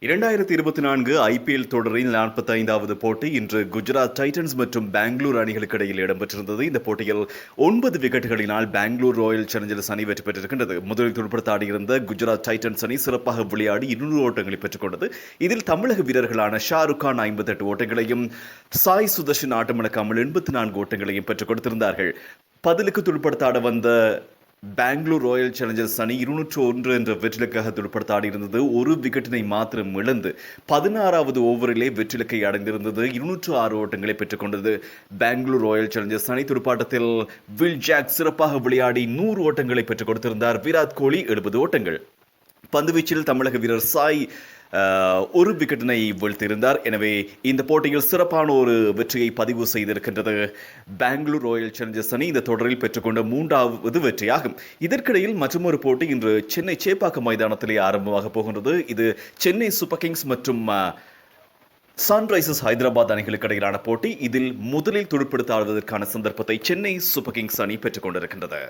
2024 IPL தொடரில் 45வது போட்டி இன்று குஜராத் டைட்டன்ஸ் மற்றும் பெங்களூர் அணிகளுக்கு இடையில் இடம்பெற்றிருந்தது. இந்த போட்டியில் 9 விக்கெட்டுகளினால் பெங்களூர் ராயல் சேலஞ்சர்ஸ் அணி வெற்றி பெற்றிருக்கின்றது. முதலில் துடுப்படுத்த ஆடியிருந்த குஜராத் டைட்டன்ஸ் அணி சிறப்பாக விளையாடி 200 ஓட்டங்களை பெற்றுக் கொண்டது. இதில் தமிழக வீரர்களான ஷாருக் கான் 58 ஓட்டங்களையும் சாய் சுதர்ஷன் ஆட்டமிழக்காமல் 84 ஓட்டங்களையும் பெற்றுக் கொடுத்திருந்தார்கள். பதிலுக்கு துடுப்படுத்த ஆட வந்த பெங்களூர் ராயல் சேலஞ்சர்ஸ் அணி 201 என்ற வெற்றிலுக்காக துடுப்படுத்த ஆடியிருந்தது. ஒரு விக்கெட்டினை மாத்திரம் இழந்து 16வது ஓவரிலே வெற்றிலக்கை அடைந்திருந்தது. 206 ஓட்டங்களை பெற்றுக் கொண்டது பெங்களூர் ராயல் சேலஞ்சர்ஸ் அணி. துடுப்பாட்டத்தில் வில் ஜாக் சிறப்பாக விளையாடி 100 ஓட்டங்களை பெற்றுக் கொடுத்திருந்தார். விராட் கோலி 70 ஓட்டங்கள். பந்துவீச்சில் தமிழக வீரர் சாய் ஒரு விக்கெட்டினை வீழ்த்தியிருந்தார். எனவே இந்த போட்டியில் சிறப்பான ஒரு வெற்றியை பதிவு செய்திருக்கின்றது பெங்களூர் ராயல் சேலஞ்சர்ஸ் அணி. இந்த தொடரில் பெற்றுக்கொண்ட 3வது வெற்றியாகும். இதற்கிடையில் மற்றொரு போட்டி இன்று சென்னை சேப்பாக்கம் மைதானத்திலே ஆரம்பமாக போகின்றது. இது சென்னை சூப்பர் கிங்ஸ் மற்றும் சன்ரைசர்ஸ் ஹைதராபாத் அணிகளுக்கு இடையிலான போட்டி. இதில் முதலில் துடுப்படுத்த ஆடுவதற்கான சந்தர்ப்பத்தை சென்னை சூப்பர் கிங்ஸ் அணி பெற்றுக் கொண்டிருக்கின்றது.